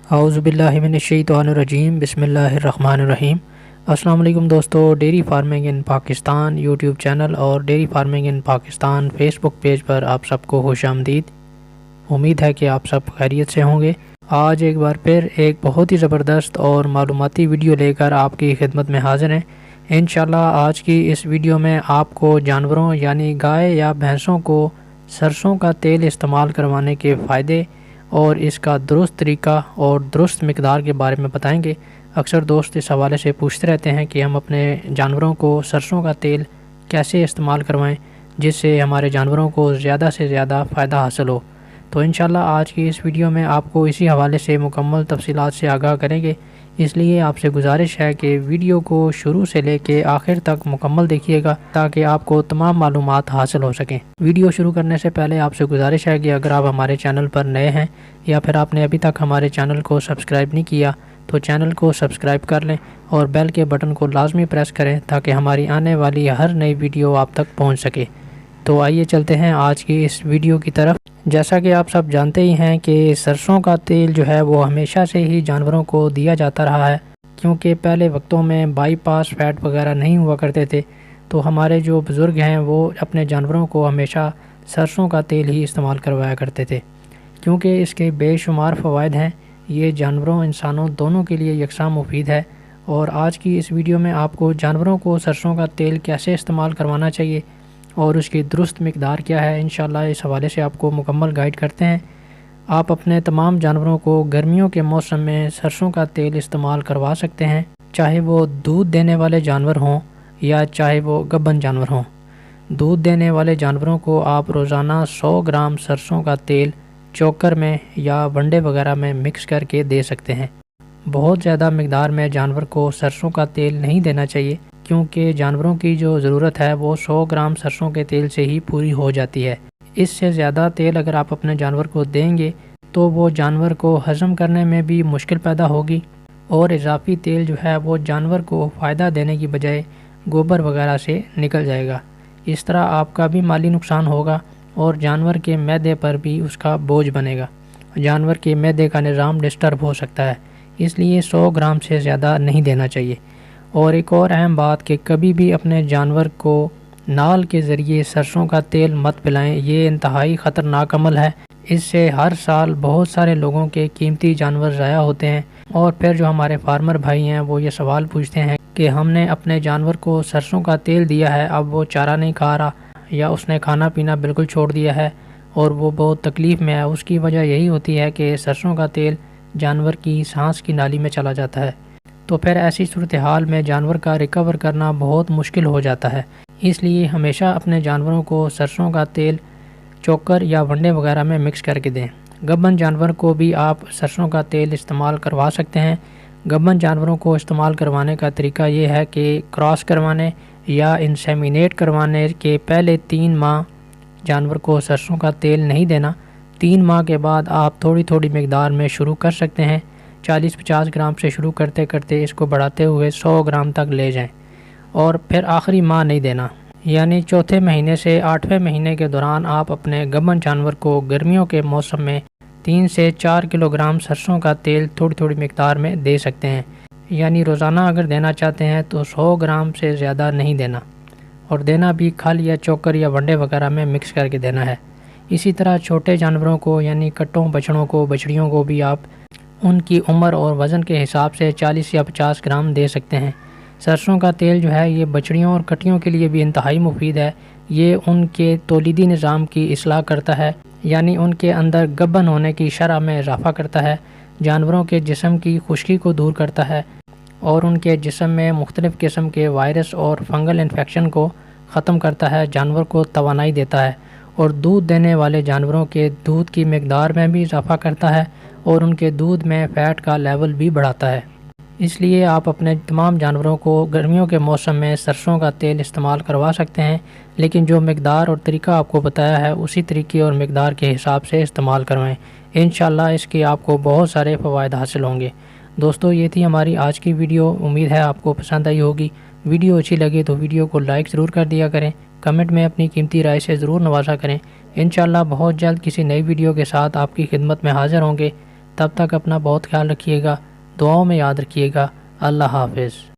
اعوذ باللہ من الشیطان الرجیم بسم اللہ الرحمن الرحیم۔ السلام علیکم دوستو، ڈیری فارمنگ ان پاکستان یوٹیوب چینل اور ڈیری فارمنگ ان پاکستان فیس بک پیج پر آپ سب کو خوش آمدید۔ امید ہے کہ آپ سب خیریت سے ہوں گے۔ آج ایک بار پھر ایک بہت ہی زبردست اور معلوماتی ویڈیو لے کر آپ کی خدمت میں حاضر ہیں۔ انشاءاللہ آج کی اس ویڈیو میں آپ کو جانوروں یعنی گائے یا بھینسوں کو سرسوں کا تیل استعمال کروانے کے فائدے اور اس کا درست طریقہ اور درست مقدار کے بارے میں بتائیں گے۔ اکثر دوست اس حوالے سے پوچھتے رہتے ہیں کہ ہم اپنے جانوروں کو سرسوں کا تیل کیسے استعمال کروائیں جس سے ہمارے جانوروں کو زیادہ سے زیادہ فائدہ حاصل ہو۔ تو انشاءاللہ آج کی اس ویڈیو میں آپ کو اسی حوالے سے مکمل تفصیلات سے آگاہ کریں گے، اس لیے آپ سے گزارش ہے کہ ویڈیو کو شروع سے لے کے آخر تک مکمل دیکھیے گا تاکہ آپ کو تمام معلومات حاصل ہو سکیں۔ ویڈیو شروع کرنے سے پہلے آپ سے گزارش ہے کہ اگر آپ ہمارے چینل پر نئے ہیں یا پھر آپ نے ابھی تک ہمارے چینل کو سبسکرائب نہیں کیا تو چینل کو سبسکرائب کر لیں اور بیل کے بٹن کو لازمی پریس کریں تاکہ ہماری آنے والی ہر نئی ویڈیو آپ تک پہنچ سکے۔ تو آئیے چلتے ہیں آج کی اس ویڈیو کی طرف۔ جیسا کہ آپ سب جانتے ہی ہیں کہ سرسوں کا تیل جو ہے وہ ہمیشہ سے ہی جانوروں کو دیا جاتا رہا ہے، کیونکہ پہلے وقتوں میں بائی پاس فیٹ وغیرہ نہیں ہوا کرتے تھے، تو ہمارے جو بزرگ ہیں وہ اپنے جانوروں کو ہمیشہ سرسوں کا تیل ہی استعمال کروایا کرتے تھے، کیونکہ اس کے بے شمار فوائد ہیں۔ یہ جانوروں انسانوں دونوں کے لیے یکساں مفید ہے، اور آج کی اس ویڈیو میں آپ کو جانوروں کو سرسوں کا تیل کیسے استعمال کروانا چاہیے اور اس کی درست مقدار کیا ہے، انشاءاللہ اس حوالے سے آپ کو مکمل گائیڈ کرتے ہیں۔ آپ اپنے تمام جانوروں کو گرمیوں کے موسم میں سرسوں کا تیل استعمال کروا سکتے ہیں، چاہے وہ دودھ دینے والے جانور ہوں یا چاہے وہ گبن جانور ہوں۔ دودھ دینے والے جانوروں کو آپ روزانہ 100 گرام سرسوں کا تیل چوکر میں یا ونڈے وغیرہ میں مکس کر کے دے سکتے ہیں۔ بہت زیادہ مقدار میں جانور کو سرسوں کا تیل نہیں دینا چاہیے، کیونکہ جانوروں کی جو ضرورت ہے وہ 100 گرام سرسوں کے تیل سے ہی پوری ہو جاتی ہے۔ اس سے زیادہ تیل اگر آپ اپنے جانور کو دیں گے تو وہ جانور کو ہضم کرنے میں بھی مشکل پیدا ہوگی، اور اضافی تیل جو ہے وہ جانور کو فائدہ دینے کی بجائے گوبر وغیرہ سے نکل جائے گا۔ اس طرح آپ کا بھی مالی نقصان ہوگا اور جانور کے معدے پر بھی اس کا بوجھ بنے گا، جانور کے معدے کا نظام ڈسٹرب ہو سکتا ہے، اس لیے 100 گرام سے زیادہ نہیں دینا چاہیے۔ اور ایک اور اہم بات کہ کبھی بھی اپنے جانور کو نال کے ذریعے سرسوں کا تیل مت پلائیں، یہ انتہائی خطرناک عمل ہے۔ اس سے ہر سال بہت سارے لوگوں کے قیمتی جانور ضائع ہوتے ہیں، اور پھر جو ہمارے فارمر بھائی ہیں وہ یہ سوال پوچھتے ہیں کہ ہم نے اپنے جانور کو سرسوں کا تیل دیا ہے، اب وہ چارہ نہیں کھا رہا یا اس نے کھانا پینا بالکل چھوڑ دیا ہے اور وہ بہت تکلیف میں ہے۔ اس کی وجہ یہی ہوتی ہے کہ سرسوں کا تیل جانور کی سانس کی نالی میں چلا جاتا ہے، تو پھر ایسی صورتحال میں جانور کا ریکور کرنا بہت مشکل ہو جاتا ہے۔ اس لیے ہمیشہ اپنے جانوروں کو سرسوں کا تیل چوکر یا ونڈے وغیرہ میں مکس کر کے دیں۔ گبن جانور کو بھی آپ سرسوں کا تیل استعمال کروا سکتے ہیں۔ گبن جانوروں کو استعمال کروانے کا طریقہ یہ ہے کہ کراس کروانے یا انسیمینیٹ کروانے کے پہلے 3 ماہ جانور کو سرسوں کا تیل نہیں دینا۔ 3 ماہ کے بعد آپ تھوڑی تھوڑی مقدار میں شروع کر سکتے ہیں، 40-50 گرام سے شروع کرتے کرتے اس کو بڑھاتے ہوئے 100 گرام تک لے جائیں، اور پھر آخری ماہ نہیں دینا، یعنی چوتھے مہینے سے 8ویں مہینے کے دوران آپ اپنے گبن جانور کو گرمیوں کے موسم میں 3 سے 4 کلو گرام سرسوں کا تیل تھوڑی تھوڑی مقدار میں دے سکتے ہیں، یعنی روزانہ اگر دینا چاہتے ہیں تو 100 گرام سے زیادہ نہیں دینا، اور دینا بھی کھل یا چوکر یا ونڈے وغیرہ میں مکس کر کے دینا ہے۔ اسی طرح چھوٹے جانوروں کو یعنی کٹوں بچڑوں کو بچڑیوں کو بھی آپ ان کی عمر اور وزن کے حساب سے 40 یا 50 گرام دے سکتے ہیں۔ سرسوں کا تیل جو ہے یہ بچڑیوں اور کٹیوں کے لیے بھی انتہائی مفید ہے۔ یہ ان کے تولیدی نظام کی اصلاح کرتا ہے، یعنی ان کے اندر گبن ہونے کی شرح میں اضافہ کرتا ہے، جانوروں کے جسم کی خشکی کو دور کرتا ہے، اور ان کے جسم میں مختلف قسم کے وائرس اور فنگل انفیکشن کو ختم کرتا ہے، جانور کو توانائی دیتا ہے، اور دودھ دینے والے جانوروں کے دودھ کی مقدار میں بھی اضافہ کرتا ہے، اور ان کے دودھ میں فیٹ کا لیول بھی بڑھاتا ہے۔ اس لیے آپ اپنے تمام جانوروں کو گرمیوں کے موسم میں سرسوں کا تیل استعمال کروا سکتے ہیں، لیکن جو مقدار اور طریقہ آپ کو بتایا ہے اسی طریقے اور مقدار کے حساب سے استعمال کروائیں۔ انشاءاللہ اس کے آپ کو بہت سارے فوائد حاصل ہوں گے۔ دوستو یہ تھی ہماری آج کی ویڈیو، امید ہے آپ کو پسند آئی ہوگی۔ ویڈیو اچھی لگے تو ویڈیو کو لائک ضرور کر دیا کریں، کمنٹ میں اپنی قیمتی رائے سے ضرور نوازا کریں۔ انشاءاللہ بہت جلد کسی نئی ویڈیو کے ساتھ آپ کی خدمت میں حاضر ہوں گے۔ تب تک اپنا بہت خیال رکھیے گا، دعاؤں میں یاد رکھیے گا۔ اللہ حافظ۔